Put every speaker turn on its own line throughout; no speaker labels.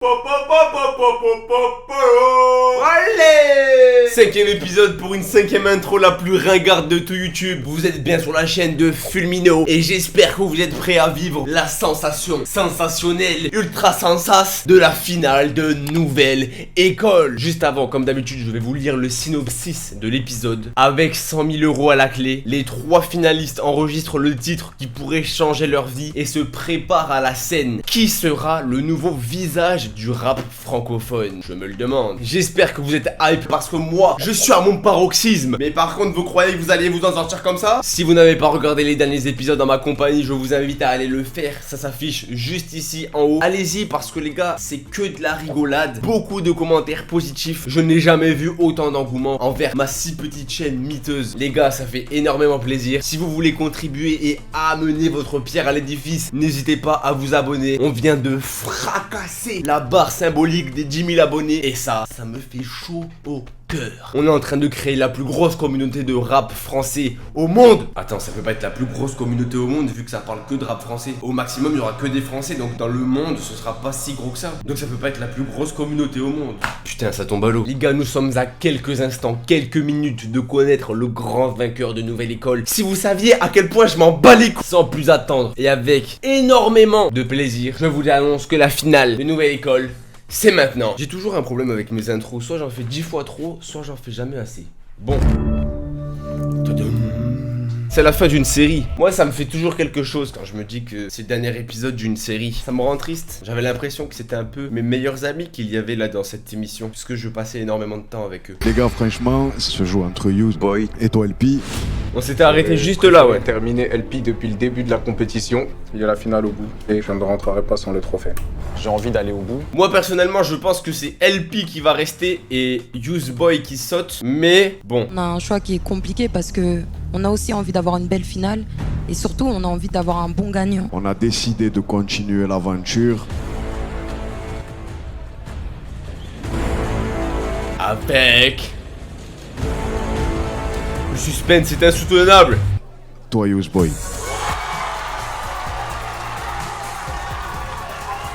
Allez! Cinquième épisode pour une cinquième intro la plus ringarde de tout YouTube. Vous êtes bien sur la chaîne de Fulmino et j'espère que vous êtes prêts à vivre la sensation sensationnelle, ultra sensas de la finale de Nouvelle École. Juste avant, comme d'habitude, je vais vous lire le synopsis de l'épisode. Avec 100 000 € à la clé, les 3 finalistes enregistrent le titre qui pourrait changer leur vie et se préparent à la scène. Qui sera le nouveau visage du rap francophone? Je me le demande. J'espère que vous êtes hype parce que moi, je suis à mon paroxysme. Mais par contre, vous croyez que vous allez vous en sortir comme ça? Si vous n'avez pas regardé les derniers épisodes en ma compagnie, je vous invite à aller le faire. Ça s'affiche juste ici en haut. Allez-y parce que les gars, c'est que de la rigolade. Beaucoup de commentaires positifs. Je n'ai jamais vu autant d'engouement envers ma si petite chaîne miteuse. Les gars, ça fait énormément plaisir. Si vous voulez contribuer et amener votre pierre à l'édifice, n'hésitez pas à vous abonner. On vient de fracasser la barre symbolique des 10 000 abonnés et ça me fait chaud au cœur. On est en train de créer la plus grosse communauté de rap français au monde. Attends, ça peut pas être la plus grosse communauté au monde vu que ça parle que de rap français. Au maximum, il y aura que des Français, donc dans le monde, ce sera pas si gros que ça. Donc ça peut pas être la plus grosse communauté au monde. Putain, ça tombe à l'eau. Les gars, nous sommes à quelques instants, quelques minutes de connaître le grand vainqueur de Nouvelle École. Si vous saviez à quel point je m'en bats les couilles. Sans plus attendre et avec énormément de plaisir, je vous annonce que la finale de Nouvelle École, c'est maintenant. J'ai toujours un problème avec mes intros. Soit j'en fais 10 fois trop, soit j'en fais jamais assez. Bon. C'est la fin d'une série. Moi, ça me fait toujours quelque chose quand je me dis que c'est le dernier épisode d'une série. Ça me rend triste. J'avais l'impression que c'était un peu mes meilleurs amis qu'il y avait là dans cette émission, puisque je passais énormément de temps avec eux.
Les gars, franchement, ça se joue entre Useboy et toi, LP.
On s'était arrêté juste là, ouais.
Terminé LP depuis le début de la compétition. Il y a la finale au bout et je ne rentrerai pas sans le trophée. J'ai envie d'aller au bout.
Moi, personnellement, je pense que c'est LP qui va rester et Useboy qui saute. Mais bon.
On a un choix qui est compliqué parce que on a aussi envie d'avoir une belle finale et surtout on a envie d'avoir un bon gagnant.
On a décidé de continuer l'aventure
avec... Le suspense est insoutenable.
toi, Useboy.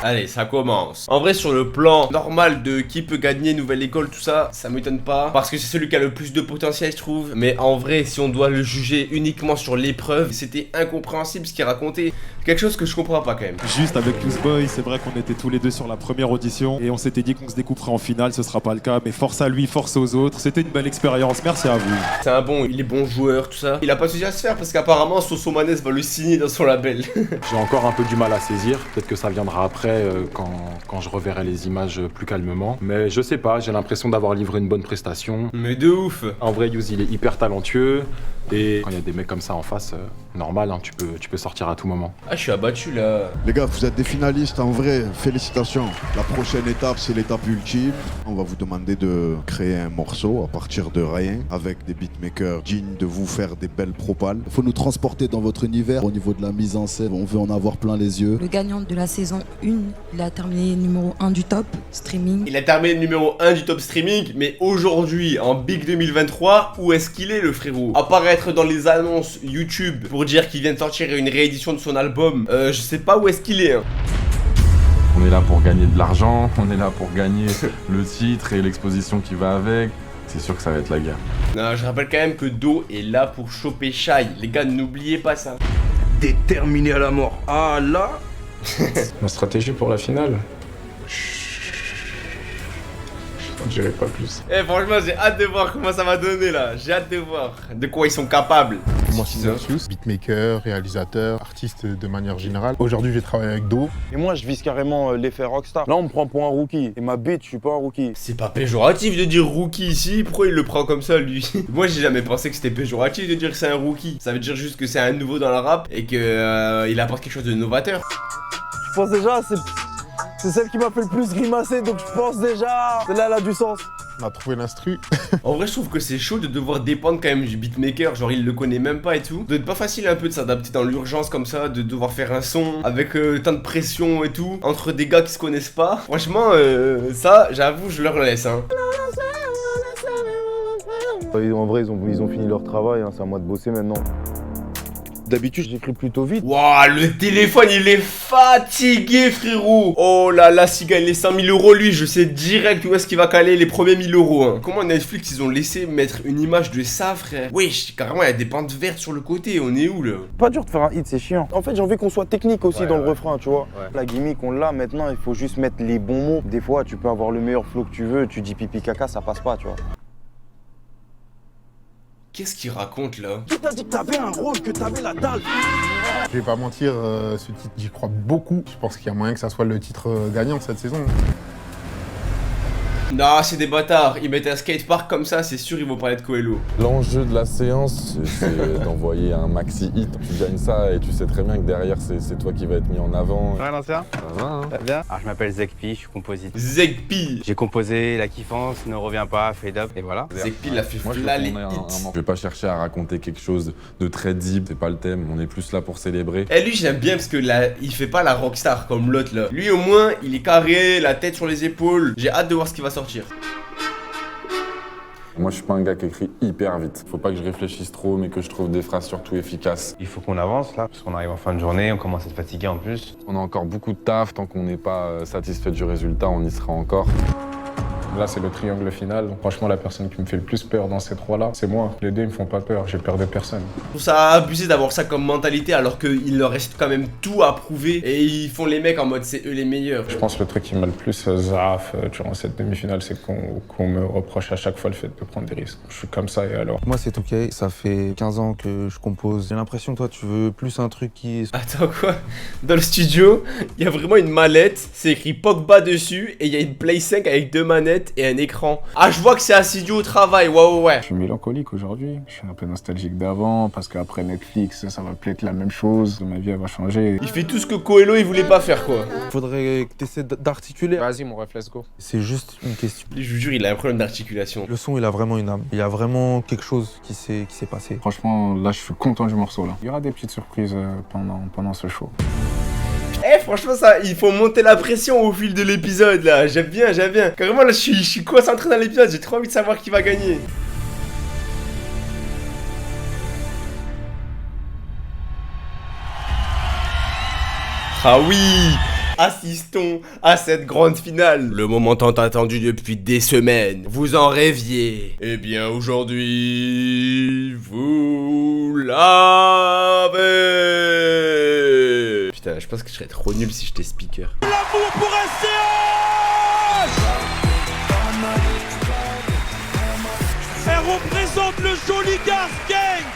Allez, ça commence. En vrai, sur le plan normal de qui peut gagner Nouvelle École, tout ça, ça m'étonne pas. Parce que c'est celui qui a le plus de potentiel, je trouve. Mais en vrai, si on doit le juger uniquement sur l'épreuve, c'était incompréhensible ce qu'il racontait. Quelque chose que je comprends pas quand même.
Juste avec Useboy, c'est vrai qu'on était tous les deux sur la première audition et on s'était dit qu'on se découperait en finale, ce sera pas le cas. Mais force à lui, force aux autres. C'était une belle expérience. Merci à vous.
C'est un bon, il est bon joueur, tout ça. Il a pas de souci à se faire parce qu'apparemment, Sosomanes va le signer dans son label.
J'ai encore un peu du mal à saisir. Peut-être que ça viendra après quand je reverrai les images plus calmement. Mais je sais pas, j'ai l'impression d'avoir livré une bonne prestation.
Mais de ouf.
En vrai, Yuz, il est hyper talentueux. Et quand il y a des mecs comme ça en face, normal, hein, tu peux sortir à tout moment.
Ah, je suis abattu là.
Les gars, vous êtes des finalistes, en vrai, félicitations. La prochaine étape, c'est l'étape ultime. On va vous demander de créer un morceau à partir de rien, avec des beatmakers dignes de vous faire des belles propales.
Il faut nous transporter dans votre univers. Au niveau de la mise en scène, on veut en avoir plein les yeux.
Le gagnant de la saison 1, il a terminé numéro 1 du top streaming.
Il a terminé numéro 1 du top streaming, mais aujourd'hui, en Big 2023, où est-ce qu'il est le frérot? Apparaître dans les annonces YouTube pour dire qu'il vient de sortir une réédition de son album, je sais pas où est-ce qu'il est. Hein.
On est là pour gagner de l'argent, on est là pour gagner le titre et l'exposition qui va avec. C'est sûr que ça va être la guerre.
Non, je rappelle quand même que Do est là pour choper Shai. Les gars, n'oubliez pas ça.
Déterminé à la mort. Ah là.
Ma stratégie pour la finale, je dirais pas plus.
Eh franchement, j'ai hâte de voir comment ça va donner là. J'ai hâte de voir de quoi ils sont capables.
Moi, c'est Silencius, beatmaker, réalisateur, artiste de manière générale. Aujourd'hui, je vais travailler avec Do.
Et moi, je vise carrément l'effet rockstar. Là, on me prend pour un rookie. Et ma bite, je suis pas un rookie.
C'est pas péjoratif de dire rookie ici. Pourquoi il le prend comme ça, lui? Moi, j'ai jamais pensé que c'était péjoratif de dire que c'est un rookie. Ça veut dire juste que c'est un nouveau dans la rap et que il apporte quelque chose de novateur.
Je pense déjà, c'est celle qui m'a fait le plus grimacer. Donc, je pense déjà, celle-là, elle a du sens.
On a trouvé l'instru.
En vrai, je trouve que c'est chaud de devoir dépendre quand même du beatmaker. Genre, il le connaît même pas et tout. Ça doit être pas facile un peu de s'adapter dans l'urgence comme ça, de devoir faire un son avec tant de pression et tout, entre des gars qui se connaissent pas. Franchement, ça, j'avoue, je leur laisse, hein.
En vrai, ils ont fini leur travail, hein. C'est à moi de bosser maintenant. D'habitude, j'écris plutôt vite.
Waouh, le téléphone, il est fatigué, frérot. Oh là là, s'il gagne les 100 000 €, lui, je sais direct où est-ce qu'il va caler les premiers 1000 €. Hein. Comment Netflix, ils ont laissé mettre une image de ça, frère? Wesh, carrément, il y a des bandes vertes sur le côté. On est où, là?
Pas dur de faire un hit, c'est chiant. En fait, j'ai envie qu'on soit technique aussi dans le refrain, tu vois. La gimmick, on l'a maintenant, il faut juste mettre les bons mots. Des fois, tu peux avoir le meilleur flow que tu veux, tu dis pipi caca, ça passe pas, tu vois.
Qu'est-ce qu'il raconte, là?
Qui t'a dit que t'avais un rôle, que t'avais la dalle?
Je vais pas mentir, ce titre, j'y crois beaucoup. Je pense qu'il y a moyen que ça soit le titre gagnant cette saison.
Non, c'est des bâtards. Ils mettent un skatepark comme ça, c'est sûr, ils vont parler de Coelho.
L'enjeu de la séance, c'est d'envoyer un maxi hit. Tu gagnes ça et tu sais très bien que derrière, c'est toi qui vas être mis en avant.
Ouais, l'ancien.
Ça va, hein?
Ça va bien. Alors, je m'appelle Zekpi, je suis compositeur.
Zekpi.
J'ai composé La Kiffance, Ne reviens pas, Fade Up, et voilà.
Zekpi l'a fait
Moi, je
flaller
veux qu'on ait
hit.
Je vais pas chercher à raconter quelque chose de très deep, c'est pas le thème. On est plus là pour célébrer.
Et lui, j'aime bien parce que là, il fait pas la rockstar comme l'autre là. Lui, au moins, il est carré, la tête sur les épaules. J'ai hâte de voir ce qui va sortir.
Moi, je suis pas un gars qui écrit hyper vite. Faut pas que je réfléchisse trop, mais que je trouve des phrases surtout efficaces.
Il faut qu'on avance là, parce qu'on arrive en fin de journée, on commence à se fatiguer en plus.
On a encore beaucoup de taf. Tant qu'on n'est pas satisfait du résultat, on y sera encore.
Là, c'est le triangle final. Franchement, la personne qui me fait le plus peur dans ces trois-là, c'est moi. Les deux, ils me font pas peur. J'ai peur de personne.
Je trouve ça abusé d'avoir ça comme mentalité alors qu'il leur reste quand même tout à prouver. Et ils font les mecs en mode c'est eux les meilleurs.
Je pense que le truc qui m'a le plus zaf durant cette demi-finale, c'est qu'on me reproche à chaque fois le fait de prendre des risques. Je suis comme ça et alors.
Moi, c'est ok. Ça fait 15 ans que je compose. J'ai l'impression que toi, tu veux plus un truc qui est...
Attends, quoi? Dans le studio, il y a vraiment une mallette. C'est écrit Pogba dessus. Et il y a une Play 5 avec 2 manettes et un écran. Ah, je vois que c'est assidu au travail. Ouais.
Je suis mélancolique aujourd'hui. Je suis un peu nostalgique d'avant parce qu'après Netflix, ça va peut-être la même chose. Ma vie, elle va changer.
Il fait tout ce que Coelho, il voulait pas faire, quoi.
Faudrait que tu essaies d'articuler.
Vas-y, mon ref, let's go.
C'est juste une question.
Je vous jure, il a un problème d'articulation.
Le son, il a vraiment une âme. Il y a vraiment quelque chose qui s'est passé.
Franchement, là, je suis content du morceau, là. Il y aura des petites surprises pendant ce show.
Eh, franchement, ça, il faut monter la pression au fil de l'épisode, là. J'aime bien. Carrément, là, je suis concentré dans l'épisode. J'ai trop envie de savoir qui va gagner. Ah oui! Assistons à cette grande finale. Le moment tant attendu depuis des semaines. Vous en rêviez. Eh bien, aujourd'hui, vous l'avez. Putain, je pense que je serais trop nul si j'étais speaker.
L'amour pour SCH! Elle représente le Joli Gars Gang.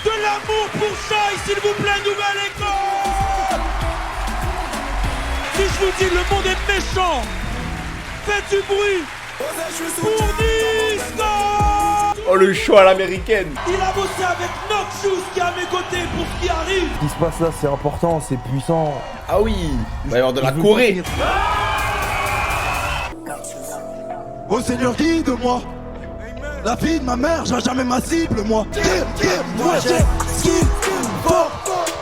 De l'amour pour Shai, s'il vous plaît, nouvelle école. Si je vous dis le monde est méchant, faites du bruit pour Niska.
Oh, le show à l'américaine.
Il a bossé avec Noxious qui est à mes côtés pour ce qui arrive.
Ce qui se passe là, c'est important, c'est puissant.
Ah oui, il va y avoir de la Corée.
Oh Seigneur, guide-moi. La fille de ma mère, j'ai jamais ma cible, moi. Moi j'ai ce qu'il faut,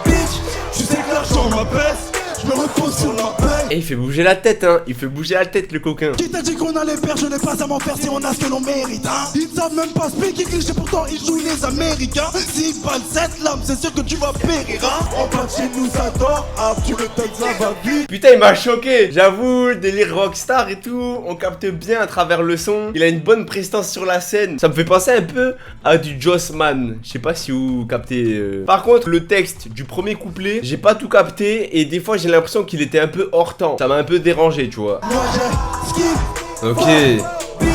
bitch. Tu sais que l'argent m'apaise. Je me repose sur la paix.
Et il fait bouger la tête, hein. Il fait bouger la tête, le coquin.
Qui t'a dit qu'on allait perdre? Je n'ai pas à m'en faire si on a ce que l'on mérite, hein. Ils ne savent même pas speak English et pourtant ils jouent les Américains. S'ils parlent cette lame, c'est sûr que tu vas périr, hein. En bas de chez nous, ça dort. Ah, tu le tête, ça va vite.
Putain, il m'a choqué. J'avoue, délire rockstar et tout. On capte bien à travers le son. Il a une bonne prestance sur la scène. Ça me fait penser un peu à du Jossman. Je sais pas si vous captez. Par contre, le texte du premier couplet, j'ai pas tout capté. Et des fois, j'ai l'impression qu'il était un peu hors temps. Ça m'a un peu dérangé, tu vois.
Moi j'ai ski.
Ok.
Bitch,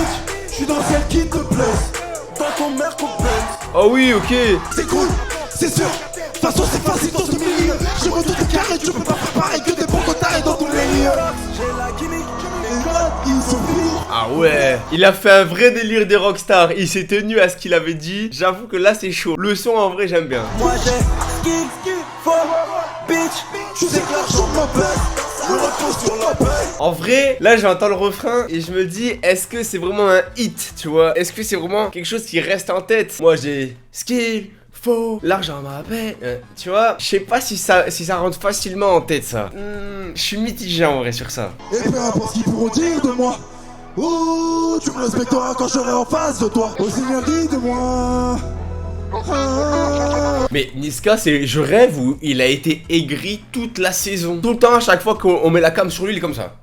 je suis dans celle qui te blesse. Dans ton mère complète.
Oh oui, ok.
C'est cool, c'est sûr. De toute façon, c'est facile dans ce milieu. Je me doute carré, tu peux pas faire pareil que des bons cotards dans tous les lieux. J'ai la gimmick, les gars, ils sont finis.
Ah ouais. Il a fait un vrai délire des rockstars. Il s'est tenu à ce qu'il avait dit. J'avoue que là, c'est chaud. Le son, en vrai, j'aime bien.
Moi j'ai ski, fort, bitch. Tu sais que l'argent m'appelle. Je me repose sur la paix.
En vrai, là j'entends le refrain et je me dis, est-ce que c'est vraiment un hit, tu vois? Est-ce que c'est vraiment quelque chose qui reste en tête? Moi j'ai skill, faux, l'argent m'appelle, tu vois? Je sais pas si ça rentre facilement en tête ça. Je suis mitigé en vrai sur ça.
Et peu importe ce qu'ils pourront dire de moi. Ouh, tu me respecteras quand je serai en face de toi. Oh Seigneur, guide-moi.
Mais Niska, je rêve où il a été aigri toute la saison. Tout le temps, à chaque fois qu'on met la cam sur lui, il est comme ça.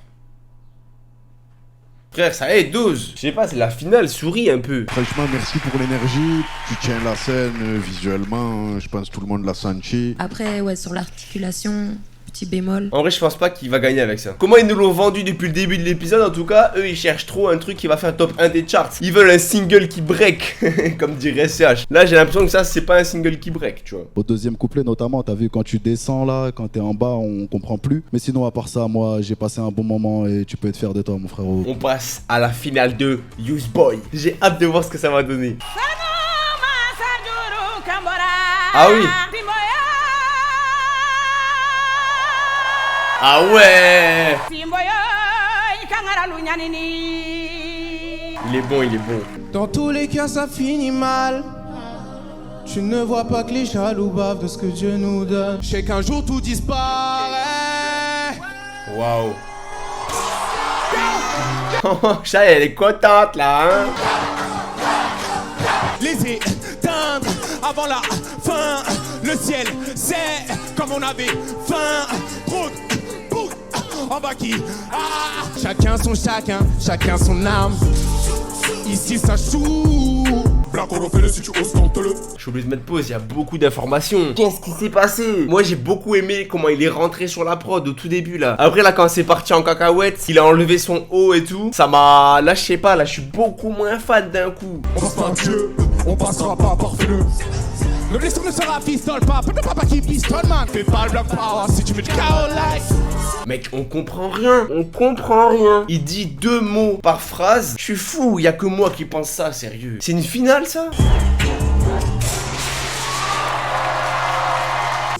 Frère, ça aide, dose. Je sais pas, c'est la finale, souris un peu.
Franchement, merci pour l'énergie. Tu tiens la scène visuellement, je pense que tout le monde l'a senti.
Après, ouais, sur l'articulation, petit bémol.
En vrai, je pense pas qu'il va gagner avec ça. Comment ils nous l'ont vendu depuis le début de l'épisode, en tout cas, eux, ils cherchent trop un truc qui va faire top 1 des charts. Ils veulent un single qui break, comme dirait SCH. Là, j'ai l'impression que ça, c'est pas un single qui break, tu vois.
Au deuxième couplet notamment, t'as vu quand tu descends là, quand t'es en bas, on comprend plus. Mais sinon, à part ça, moi, j'ai passé un bon moment et tu peux être fier de toi, mon frérot.
On passe à la finale de Use Boy. J'ai hâte de voir ce que ça va donner. Ah oui. Ah ouais. Il est bon, il est bon.
Dans tous les cas, ça finit mal. Tu ne vois pas que les jaloux bavent de ce que Dieu nous donne. Je sais qu'un jour tout disparaît.
Waouh. Oh, Chat, elle est contente là, hein.
Les éteindre avant la fin. Le ciel, c'est comme on avait faim. Trop de bouc en bas qui. Ah. Chacun son chacun, chacun son arme. Ici ça choue. Si tu oses, tente-le.
Je suis obligé de mettre pause, il y a beaucoup d'informations. Qu'est-ce qui s'est passé? Moi j'ai beaucoup aimé comment il est rentré sur la prod au tout début là. Après là quand c'est parti en cacahuète, il a enlevé son haut et tout. Ça m'a... Là je sais pas, là je suis beaucoup moins fan d'un coup.
On passe pas Dieu, on passera pas par feu. Le blessure ne sera pistole pas, peut-être papa qui pistole man. Fais pas le black power si tu mets du chaos like.
Mec, on comprend rien, on comprend rien. Il dit 2 mots par phrase. Je suis fou, y a que moi qui pense ça, sérieux. C'est une finale ça?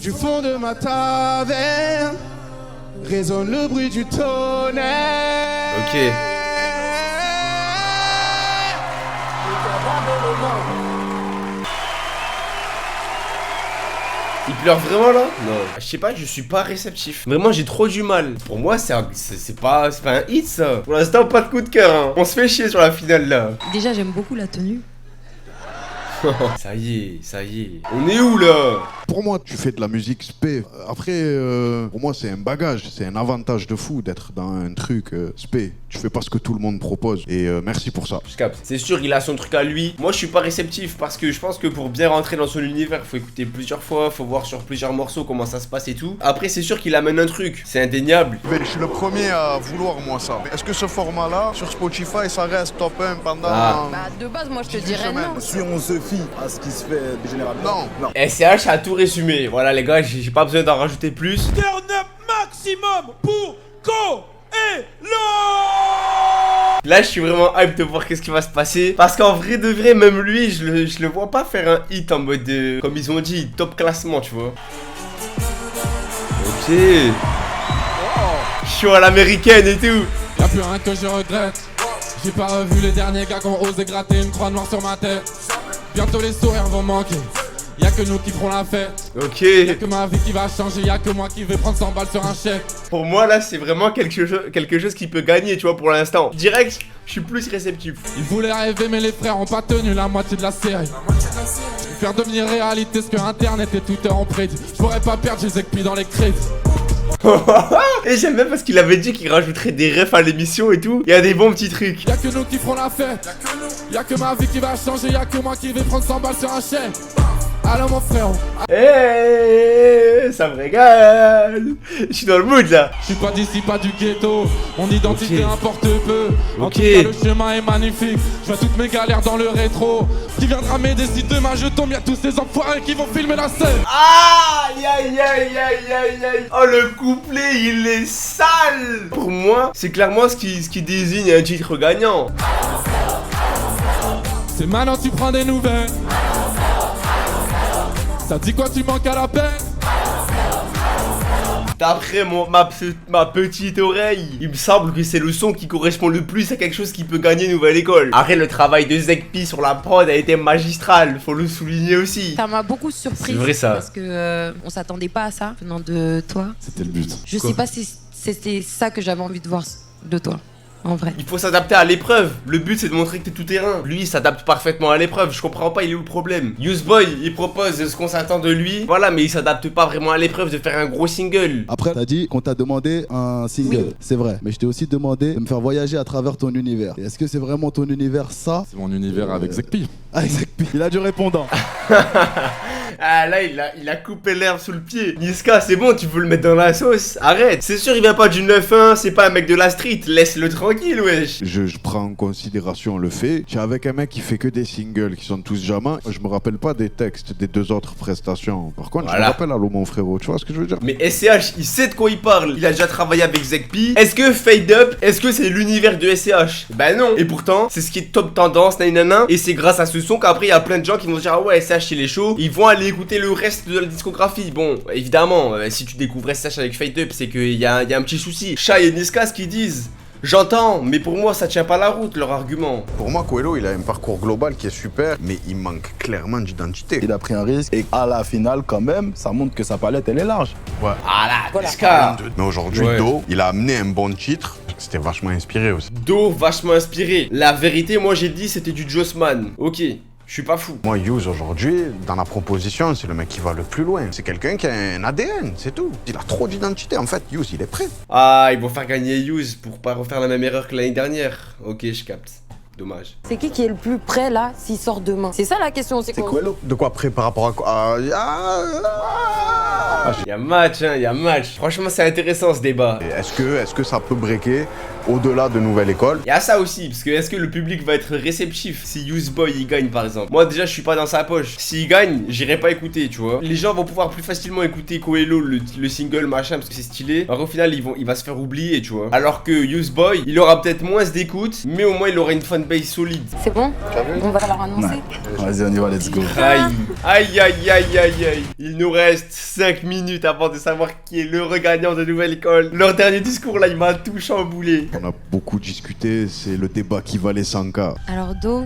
Du fond de ma taverne résonne le bruit du tonnerre.
Ok. Il pleure vraiment là? Non. Je sais pas, je suis pas réceptif. Vraiment, j'ai trop du mal. Pour moi, c'est pas un hit ça. Pour l'instant, pas de coup de cœur. Hein. On se fait chier sur la finale là.
Déjà, j'aime beaucoup la tenue.
Ça y est, ça y est. On est où là?
Pour moi, tu fais de la musique spé. Après, pour moi, c'est un bagage, c'est un avantage de fou d'être dans un truc spé. Tu fais pas ce que tout le monde propose. Et merci pour ça.
Je capte. C'est sûr, il a son truc à lui. Moi, je suis pas réceptif parce que je pense que pour bien rentrer dans son univers, faut écouter plusieurs fois, faut voir sur plusieurs morceaux comment ça se passe et tout. Après, c'est sûr qu'il amène un truc. C'est indéniable.
Je suis le premier à vouloir, moi, ça. Est-ce que ce format-là, sur Spotify, ça reste top 1 pendant...
Bah, de base, moi, je te dirais non.
Si on se fie à ce qui se fait généralement.
Non.
SCH a tout résumé. Voilà, les gars, j'ai pas besoin d'en rajouter plus.
Turn up maximum pour Ko et Lo.
Là, je suis vraiment hype de voir qu'est-ce qui va se passer. Parce qu'en vrai de vrai, même lui, je le vois pas faire un hit en mode, comme ils ont dit, top classement, tu vois. Ok. Chaud à l'américaine et tout.
Y'a plus rien que je regrette. J'ai pas revu les derniers gars qui ont osé gratter une croix noire sur ma tête. Bientôt les sourires vont manquer. Y'a que nous qui ferons la fête.
Ok.
Y'a que ma vie qui va changer. Y'a que moi qui vais prendre 100 balles sur un chèque.
Pour moi là c'est vraiment quelque chose qui peut gagner, tu vois, pour l'instant. Direct, je suis plus réceptif.
Ils voulaient rêver mais les frères ont pas tenu la moitié de la série. Faire devenir réalité ce que internet et Twitter ont prédit. Je pourrais pas perdre, j'ai Zekpi dans les crédits.
Et j'aime bien parce qu'il avait dit qu'il rajouterait des refs à l'émission et tout. Il y a des bons petits trucs.
Y'a que nous qui ferons la fête. Y'a que ma vie qui va changer. Y'a que moi qui vais prendre 100 balles sur un chèque. Alors mon frère.
Hey, ça me régale. Je suis dans le mood là.
Je suis pas d'ici, pas du ghetto. Mon identité importe peu. En tout
Ok.
cas le chemin est magnifique. Je vois toutes mes galères dans le rétro. Qui viendra m'aider si demain je tombe? Y'a tous ces enfoirés qui vont filmer la scène.
Aïe aïe aïe aïe aïe aïe. Oh le couplet il est sale. Pour moi c'est clairement ce qui désigne un titre gagnant.
C'est maintenant tu prends des nouvelles. Ça dit quoi, tu manques à la paix?
D'après ma petite oreille, il me semble que c'est le son qui correspond le plus à quelque chose qui peut gagner Nouvelle École. Après, le travail de Zekpi sur la prod a été magistral, faut le souligner aussi.
Ça m'a beaucoup surprise.
C'est vrai ça.
Parce que on s'attendait pas à ça venant de toi.
C'était le but.
Je sais pas si c'était ça que j'avais envie de voir de toi. en vrai.
Il faut s'adapter à l'épreuve. Le but c'est de montrer que t'es tout terrain. Lui il s'adapte parfaitement à l'épreuve. Je comprends pas, il est où le problème? Useboy il propose ce qu'on s'attend de lui. Voilà, mais il s'adapte pas vraiment à l'épreuve de faire un gros single.
Après, t'as dit qu'on t'a demandé un single. Oui. C'est vrai. Mais je t'ai aussi demandé de me faire voyager à travers ton univers. Est-ce que c'est vraiment ton univers ça?
C'est mon univers avec Zekpi.
Avec Zekpi. Il a du répondant.
Ah là il a coupé l'herbe sous le pied. Niska c'est bon, tu veux le mettre dans la sauce. Arrête. C'est sûr il vient pas du 9-1. C'est pas un mec de la street. Laisse-le tranquille wesh.
Je prends en considération le fait qu'il y a avec un mec qui fait que des singles qui sont tous jamais. Je me rappelle pas des textes des 2 autres prestations. Par contre je me rappelle Allo mon frérot. Tu vois ce que je veux dire?
Mais SCH il sait de quoi il parle. Il a déjà travaillé avec Zekpi. Est-ce que Fade Up, est-ce que c'est l'univers de SCH? Bah non. Et pourtant c'est ce qui est top tendance nanana. Et c'est grâce à ce son qu'après il y a plein de gens qui vont se dire ah ouais SCH il est chaud. Ils vont aller écouter le reste de la discographie. Bon évidemment si tu découvres SCH avec Fade Up c'est qu'il y a un petit souci. Shai et Niska ce qu'ils disent, j'entends, mais pour moi ça tient pas la route leur argument.
Pour moi Coelho il a un parcours global qui est super, mais il manque clairement d'identité.
Il a pris un risque et à la finale quand même ça montre que sa palette elle est large.
Ouais.
Ah là, Niska.
Mais aujourd'hui Do, il a amené un bon titre. C'était vachement inspiré aussi.
Do vachement inspiré. La vérité moi j'ai dit c'était du Jossman. Ok. Je suis pas fou.
Moi, Use, aujourd'hui, dans la proposition, c'est le mec qui va le plus loin. C'est quelqu'un qui a un ADN, c'est tout. Il a trop d'identité. En fait, Use, il est prêt.
Ah, ils vont faire gagner Use pour pas refaire la même erreur que l'année dernière. Ok, je capte. Dommage.
C'est qui est le plus prêt, là, s'il sort demain? C'est ça, la question, c'est quoi?
De quoi prêt par rapport à quoi?
Il y a match, hein, il y a match. Franchement, c'est intéressant, ce débat.
Est-ce que ça peut breaker au-delà de Nouvelle École?
Il y a ça aussi, parce que est-ce que le public va être réceptif si Useboy il gagne par exemple? Moi déjà je suis pas dans sa poche. S'il gagne, j'irai pas écouter, tu vois. Les gens vont pouvoir plus facilement écouter Coelho, le single machin, parce que c'est stylé. Alors au final il va se faire oublier, tu vois. Alors que Useboy, il aura peut-être moins d'écoute, mais au moins il aura une fanbase solide.
C'est bon? On va leur annoncer?
Vas-y on y va, let's go.
Aïe. Il nous reste 5 minutes avant de savoir qui est l'heureux gagnant de Nouvelle École. Leur dernier discours là, il m'a tout chamboulé.
On a beaucoup discuté, c'est le débat qui valait 100K.
Alors Do,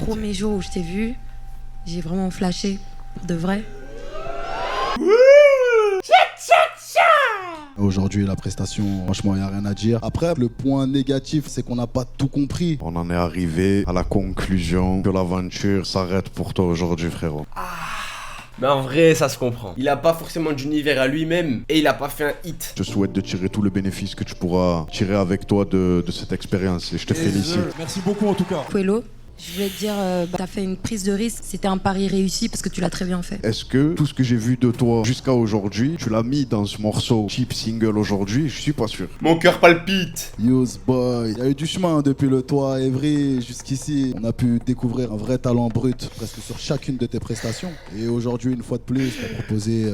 premier jour où je t'ai vu, j'ai vraiment flashé, de vrai.
Aujourd'hui la prestation, franchement il n'y a rien à dire. Après le point négatif c'est qu'on n'a pas tout compris.
On en est arrivé à la conclusion que l'aventure s'arrête pour toi aujourd'hui frérot.
Mais en vrai, ça se comprend. Il a pas forcément d'univers à lui-même et il a pas fait un hit.
Je souhaite de tirer tout le bénéfice que tu pourras tirer avec toi de cette expérience et je te félicite.
Merci beaucoup en tout cas.
Coelho, je voulais te dire, t'as fait une prise de risque, c'était un pari réussi parce que tu l'as très bien fait.
Est-ce que tout ce que j'ai vu de toi jusqu'à aujourd'hui, tu l'as mis dans ce morceau cheap single aujourd'hui? Je suis pas sûr.
Mon cœur palpite.
Useboy, il y a eu du chemin depuis le toit Evry jusqu'ici. On a pu découvrir un vrai talent brut presque sur chacune de tes prestations. Et aujourd'hui, une fois de plus, t'as proposé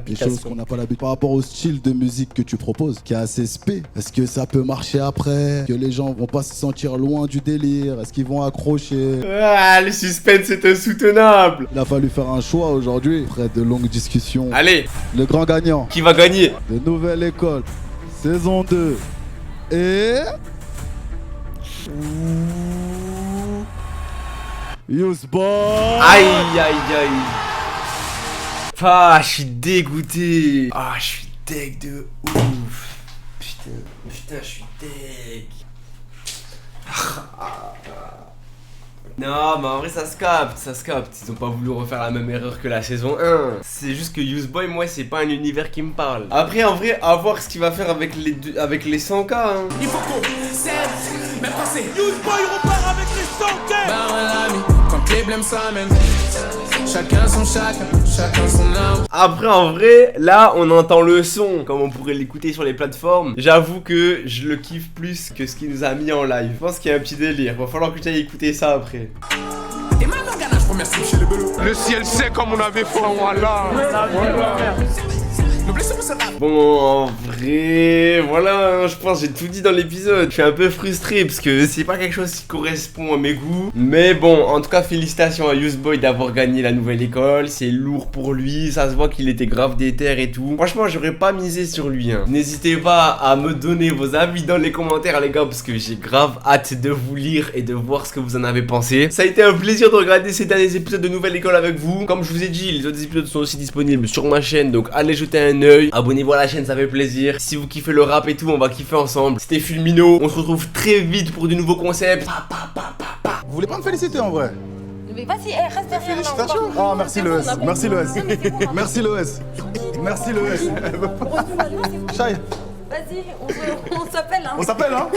des choses qu'on n'a pas l'habitude. Par rapport au style de musique que tu proposes, qui est assez spé, est-ce que ça peut marcher après? Que les gens vont pas se sentir loin du délire? Est-ce qu'ils vont accrocher?
Ah, le suspense est insoutenable.
Il a fallu faire un choix aujourd'hui, après de longues discussions.
Allez,
le grand gagnant.
Qui va gagner?
De Nouvelle École, saison 2. Et... Useboy.
Aïe. Ah, je suis dégoûté. Ah, je suis deg de ouf. Putain, je suis deg. Non, mais en vrai ça se capte, Ils ont pas voulu refaire la même erreur que la saison 1. C'est juste que Useboy, moi c'est pas un univers qui me parle. Après en vrai, à voir ce qu'il va faire avec les 100K hein.
Il faut qu'on s'aime, même quand c'est Useboy repart avec les 100K. Bah ouais l'ami, quand les blèmes s'amènent, chacun son âme.
Après en vrai, là on entend le son, comme on pourrait l'écouter sur les plateformes. J'avoue que je le kiffe plus que ce qu'il nous a mis en live. Je pense qu'il y a un petit délire, va falloir que tu ailles écouter ça après.
Le ciel sait comme on avait fait, voilà.
Bon, en vrai, voilà, je pense que j'ai tout dit dans l'épisode. Je suis un peu frustré parce que c'est pas quelque chose qui correspond à mes goûts. Mais bon, en tout cas, félicitations à Useboy d'avoir gagné la Nouvelle École. C'est lourd pour lui, ça se voit qu'il était grave déter et tout. Franchement, j'aurais pas misé sur lui. Hein. N'hésitez pas à me donner vos avis dans les commentaires, les gars, parce que j'ai grave hâte de vous lire et de voir ce que vous en avez pensé. Ça a été un plaisir de regarder ces derniers épisodes de Nouvelle École avec vous. Comme je vous ai dit, les autres épisodes sont aussi disponibles sur ma chaîne, donc allez jeter un œil. d'œil. Abonnez-vous à la chaîne, ça fait plaisir. Si vous kiffez le rap et tout, on va kiffer ensemble. C'était Fulmino, on se retrouve très vite pour de nouveaux concepts.
Vous voulez pas me féliciter en vrai?
Mais vas-y, reste derrière.
Félicitations. Ah, merci l'ES. Merci l'ES. Merci l'ES. Merci l'ES. Shai.
Vas-y, on s'appelle. Hein.
On s'appelle, hein?